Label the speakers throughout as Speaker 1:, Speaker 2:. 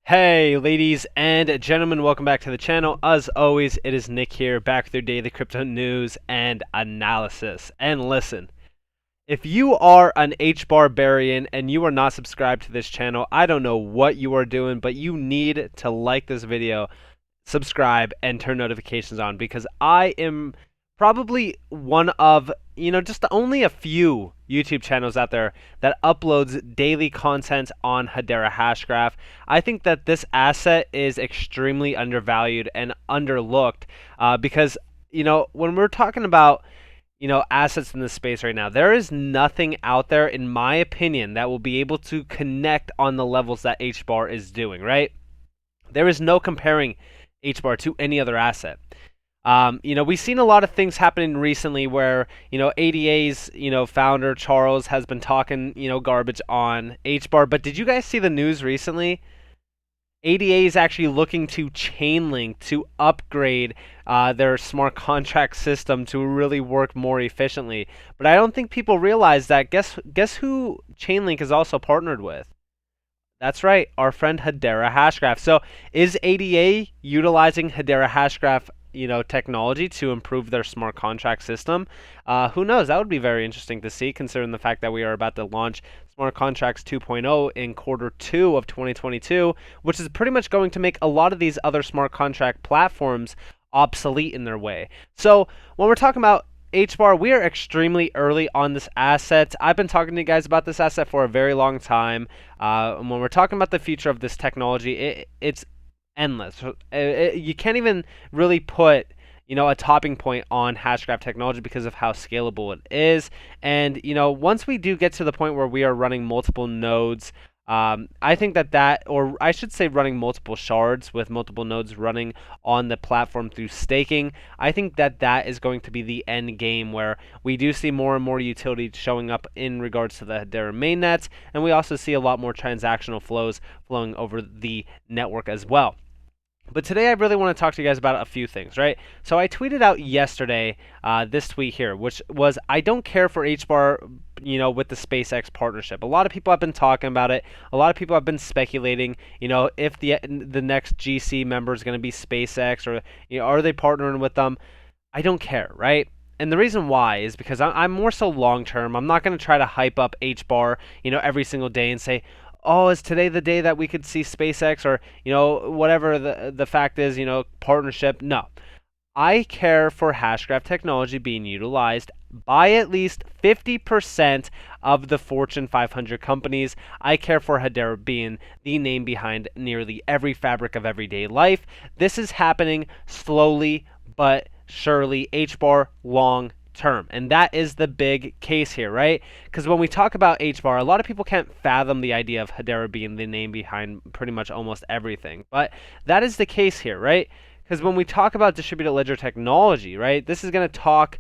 Speaker 1: Hey ladies and gentlemen, welcome back to the channel. As always, it is Nick here, back with your daily crypto news and analysis. And listen, if you are an HBAR and you are not subscribed to this channel, I don't know what you are doing, but you need to like this video, subscribe, and turn notifications on, because I am probably one of, just only a few YouTube channels out there that uploads daily content on Hedera Hashgraph. I think that this asset is extremely undervalued and underlooked because, when we're talking about assets in this space right now, there is nothing out there, in my opinion, that will be able to connect on the levels that HBAR is doing, right? There is no comparing HBAR to any other asset. We've seen a lot of things happening recently where, ADA's, founder Charles has been talking, garbage on HBAR. But did you guys see the news recently? ADA is actually looking to Chainlink to upgrade their smart contract system to really work more efficiently. But I don't think people realize that. Guess who Chainlink is also partnered with? That's right, our friend Hedera Hashgraph. So is ADA utilizing Hedera Hashgraph, technology to improve their smart contract system? Who knows? That would be very interesting to see, considering the fact that we are about to launch Smart Contracts 2.0 in Q2 of 2022, which is pretty much going to make a lot of these other smart contract platforms obsolete in their way. So when we're talking about HBAR, we are extremely early on this asset. I've been talking to you guys about this asset for a very long time. And when we're talking about the future of this technology, it's endless. You can't even really put a topping point on Hashgraph technology because of how scalable it is. And once we do get to the point where we are running multiple nodes, I think that, or I should say running multiple shards with multiple nodes running on the platform through staking, I think that is going to be the end game, where we do see more and more utility showing up in regards to the Hedera mainnets, and we also see a lot more transactional flows flowing over the network as well. But today I really want to talk to you guys about a few things, right? So I tweeted out yesterday this tweet here, which was, I don't care for HBAR, with the SpaceX partnership. A lot of people have been talking about it. A lot of people have been speculating, if the next GC member is going to be SpaceX, or are they partnering with them? I don't care, right? And the reason why is because I'm more so long term. I'm not going to try to hype up HBAR, every single day and say, oh, is today the day that we could see SpaceX, or whatever the fact is, partnership? No. I care for Hashgraph technology being utilized by at least 50% of the Fortune 500 companies. I care for Hedera being the name behind nearly every fabric of everyday life. This is happening slowly but surely. HBAR long term. And that is the big case here, right? Because when we talk about HBAR, a lot of people can't fathom the idea of Hedera being the name behind pretty much almost everything. But that is the case here, right? Because when we talk about distributed ledger technology, right, this is going to talk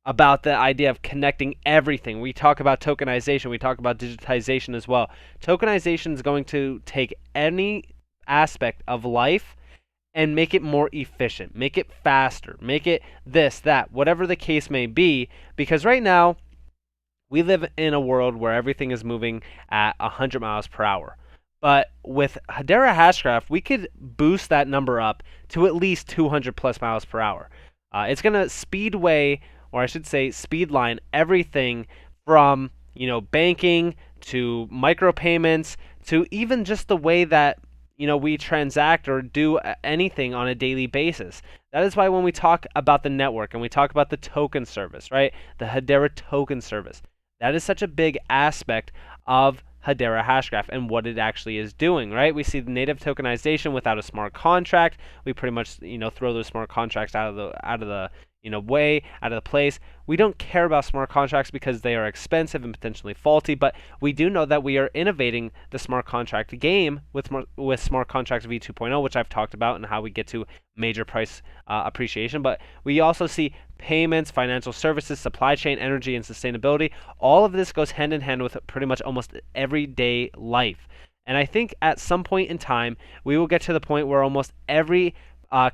Speaker 1: about the idea of connecting everything. We talk about tokenization. We talk about digitization as well. Tokenization is going to take any aspect of life and make it more efficient, make it faster, make it this, that, whatever the case may be. Because right now, we live in a world where everything is moving at 100 miles per hour. But with Hedera Hashgraph, we could boost that number up to at least 200 plus miles per hour. It's going to speedway, or I should say speedline, everything from banking to micropayments to even just the way that we transact or do anything on a daily basis. That is why when we talk about the network and we talk about the token service, right, the Hedera token service, that is such a big aspect of Hedera Hashgraph and what it actually is doing, right? We see the native tokenization without a smart contract. We pretty much throw those smart contracts out of the way, out of the place. We don't care about smart contracts because they are expensive and potentially faulty, but we do know that we are innovating the smart contract game with smart contracts v2.0, which I've talked about, and how we get to major price appreciation. But we also see payments, financial services, supply chain, energy, and sustainability. All of this goes hand in hand with pretty much almost everyday life. And I think at some point in time, we will get to the point where almost every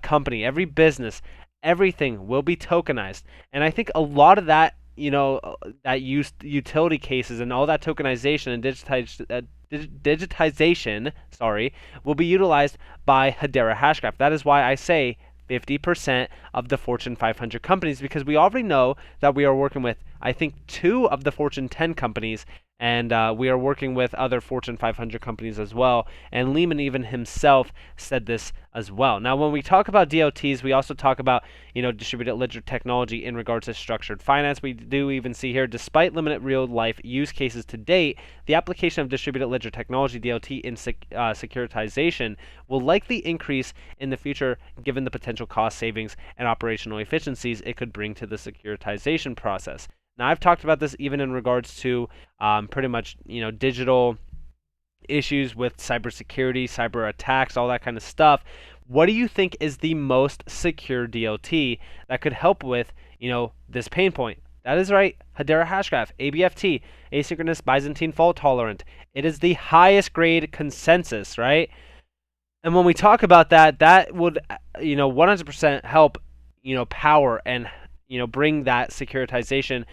Speaker 1: company, every business, everything will be tokenized. And I think a lot of that, that utility cases and all that tokenization and digitization, will be utilized by Hedera Hashgraph. That is why I say 50% of the Fortune 500 companies, because we already know that we are working with, I think, 2 of the Fortune 10 companies, and we are working with other Fortune 500 companies as well. And Lehman even himself said this as well. Now, when we talk about DOTs, we also talk about, distributed ledger technology in regards to structured finance. We do even see here, despite limited real-life use cases to date, the application of distributed ledger technology, DLT, in securitization will likely increase in the future, given the potential cost savings and operational efficiencies it could bring to the securitization process. Now, I've talked about this even in regards to pretty much, digital issues with cybersecurity, cyber attacks, all that kind of stuff. What do you think is the most secure DLT that could help with, this pain point? That is right, Hedera Hashgraph, ABFT, asynchronous Byzantine fault tolerant. It is the highest grade consensus, right? And when we talk about that, that would, 100% help, power and, bring that securitization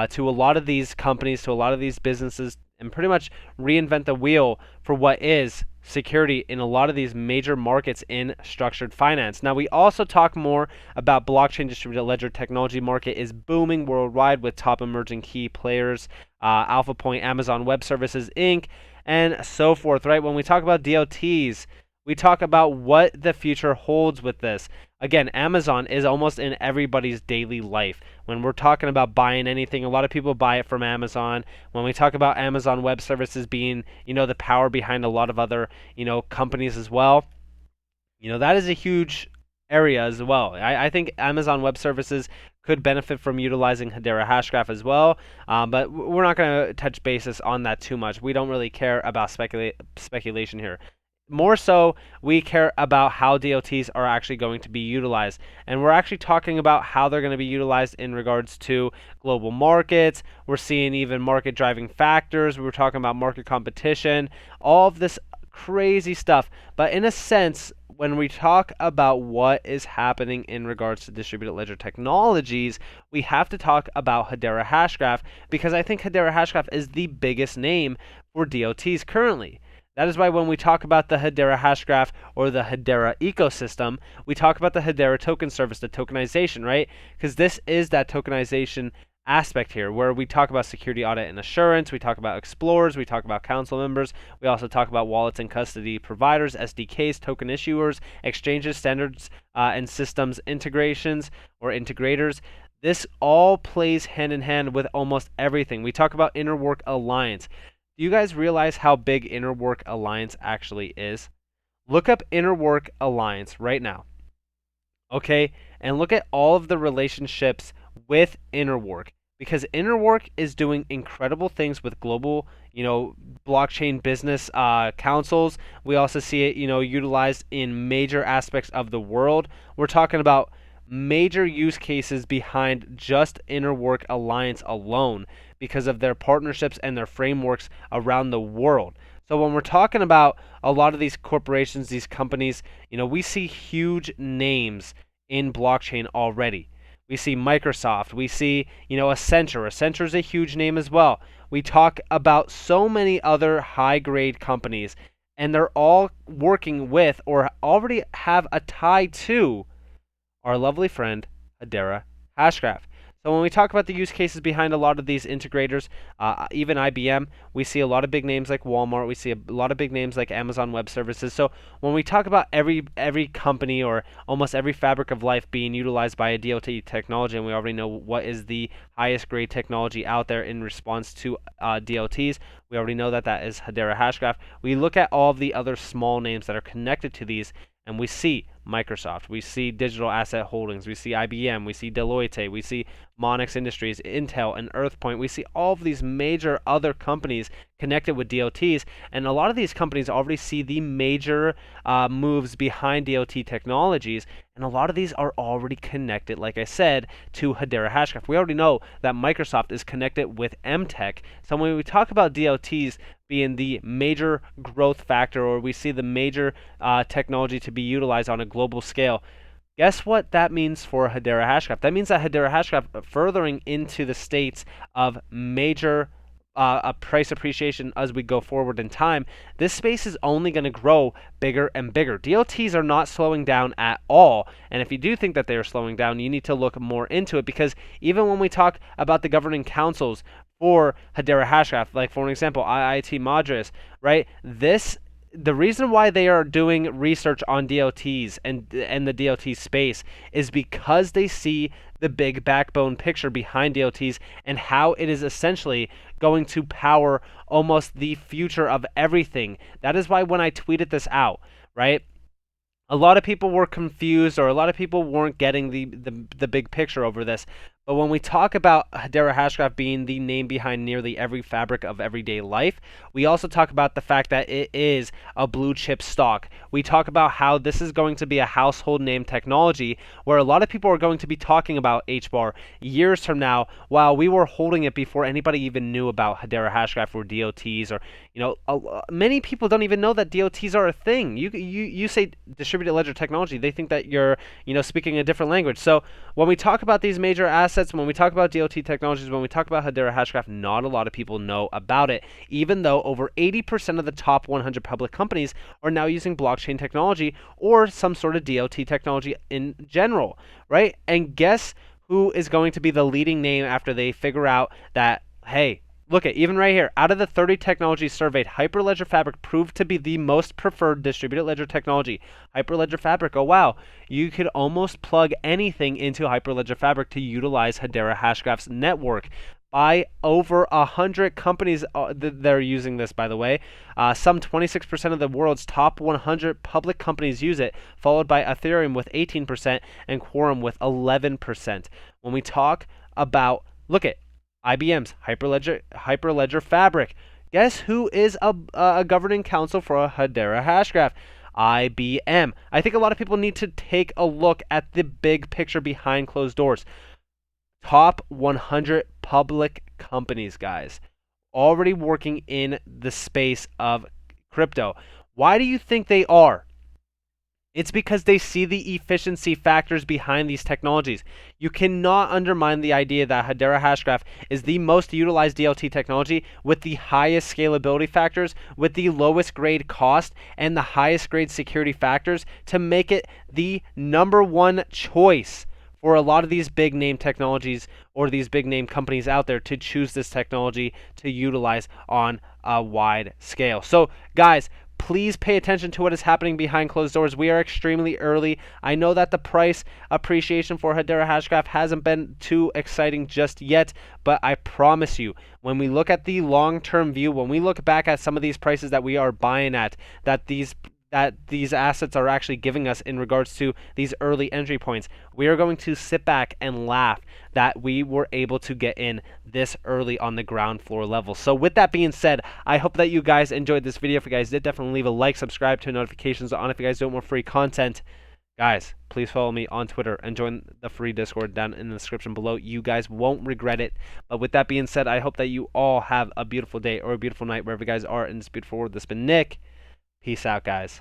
Speaker 1: to a lot of these companies, to a lot of these businesses, and pretty much reinvent the wheel for what is security in a lot of these major markets in structured finance. Now, we also talk more about blockchain distributed ledger technology market is booming worldwide with top emerging key players, Alpha Point, Amazon Web Services, Inc., and so forth, right? When we talk about DLTs, we talk about what the future holds with this. Again, Amazon is almost in everybody's daily life. When we're talking about buying anything, a lot of people buy it from Amazon. When we talk about Amazon Web Services being, the power behind a lot of other, companies as well, that is a huge area as well. I think Amazon Web Services could benefit from utilizing Hedera Hashgraph as well, but we're not going to touch basis on that too much. We don't really care about speculation here. More so, we care about how DOTs are actually going to be utilized. And we're actually talking about how they're going to be utilized in regards to global markets. We're seeing even market driving factors. We were talking about market competition, all of this crazy stuff. But in a sense, when we talk about what is happening in regards to distributed ledger technologies, we have to talk about Hedera Hashgraph, because I think Hedera Hashgraph is the biggest name for DOTs currently. That is why when we talk about the Hedera Hashgraph or the Hedera ecosystem, we talk about the Hedera token service, the tokenization, right? Because this is that tokenization aspect here, where we talk about security audit and assurance, we talk about explorers, we talk about council members, we also talk about wallets and custody providers, SDKs, token issuers, exchanges, standards, and systems integrations or integrators. This all plays hand in hand with almost everything. We talk about Inner Work Alliance. Do you guys realize how big Inner Work Alliance actually is? Look up Inner Work Alliance right now. Okay? And look at all of the relationships with Inner Work, because Inner Work is doing incredible things with global, blockchain business councils. We also see it, utilized in major aspects of the world. We're talking about major use cases behind just Inner Work Alliance alone, because of their partnerships and their frameworks around the world. So when we're talking about a lot of these corporations, these companies, we see huge names in blockchain already. We see Microsoft, we see, Accenture. Accenture is a huge name as well. We talk about so many other high-grade companies, and they're all working with or already have a tie to our lovely friend, Hedera Hashgraph. So when we talk about the use cases behind a lot of these integrators, even IBM, we see a lot of big names like Walmart. We see a lot of big names like Amazon Web Services. So when we talk about every company or almost every fabric of life being utilized by a DLT technology, and we already know what is the highest grade technology out there in response to DLTs, we already know that that is Hedera Hashgraph. We look at all of the other small names that are connected to these, and we see Microsoft, we see Digital Asset Holdings, we see IBM, we see Deloitte, we see Monex Industries, Intel, and EarthPoint. We see all of these major other companies connected with DOTs, and a lot of these companies already see the major moves behind DOT technologies, and a lot of these are already connected, like I said, to Hedera Hashgraph. We already know that Microsoft is connected with MTech, so when we talk about DOTs being the major growth factor, or we see the major technology to be utilized on a global scale, guess what that means for Hedera Hashgraph? That means that Hedera Hashgraph furthering into the states of major a price appreciation as we go forward in time, this space is only going to grow bigger and bigger. DOTs are not slowing down at all. And if you do think that they are slowing down, you need to look more into it, because even when we talk about the governing councils for Hedera Hashgraph, like for an example, IIT Madras, right? The reason why they are doing research on DOTs and the DOT space is because they see the big backbone picture behind DOTs and how it is essentially going to power almost the future of everything. That is why when I tweeted this out, right, a lot of people were confused, or a lot of people weren't getting the big picture over this. But when we talk about Hedera Hashgraph being the name behind nearly every fabric of everyday life, we also talk about the fact that it is a blue chip stock. We talk about how this is going to be a household name technology where a lot of people are going to be talking about HBAR years from now, while we were holding it before anybody even knew about Hedera Hashgraph or DOTs, or many people don't even know that DOTs are a thing. You say distributed ledger technology, they think that you're speaking a different language. So when we talk about these major assets, when we talk about DOT technologies, when we talk about Hedera Hashgraph, not a lot of people know about it, even though over 80% of the top 100 public companies are now using blockchain technology or some sort of DOT technology in general, right? And guess who is going to be the leading name after they figure out that, hey, look at even right here, out of the 30 technologies surveyed, Hyperledger Fabric proved to be the most preferred distributed ledger technology. Hyperledger Fabric, oh wow, you could almost plug anything into Hyperledger Fabric to utilize Hedera Hashgraph's network. By over 100 companies that are using this, by the way. Some 26% of the world's top 100 public companies use it, followed by Ethereum with 18% and Quorum with 11%. When we talk about, look at IBM's Hyperledger Fabric. Guess who is a governing council for a Hedera Hashgraph? IBM. I think a lot of people need to take a look at the big picture behind closed doors. Top 100 public companies, guys, already working in the space of crypto. Why do you think they are? It's because they see the efficiency factors behind these technologies. You cannot undermine the idea that Hedera Hashgraph is the most utilized DLT technology with the highest scalability factors, with the lowest grade cost, and the highest grade security factors to make it the #1 choice for a lot of these big name technologies or these big name companies out there to choose this technology to utilize on a wide scale. So, guys, please pay attention to what is happening behind closed doors. We are extremely early. I know that the price appreciation for Hedera Hashgraph hasn't been too exciting just yet, but I promise you, when we look at the long-term view, when we look back at some of these prices that we are buying at, that these assets are actually giving us in regards to these early entry points, we are going to sit back and laugh that we were able to get in this early on the ground floor level. So with that being said, I hope that you guys enjoyed this video. If you guys did, definitely leave a like, subscribe, turn notifications on if you guys don't want free content. Guys, please follow me on Twitter and join the free Discord down in the description below. You guys won't regret it. But with that being said, I hope that you all have a beautiful day or a beautiful night wherever you guys are in this beautiful world. This has been Nick. Peace out, guys.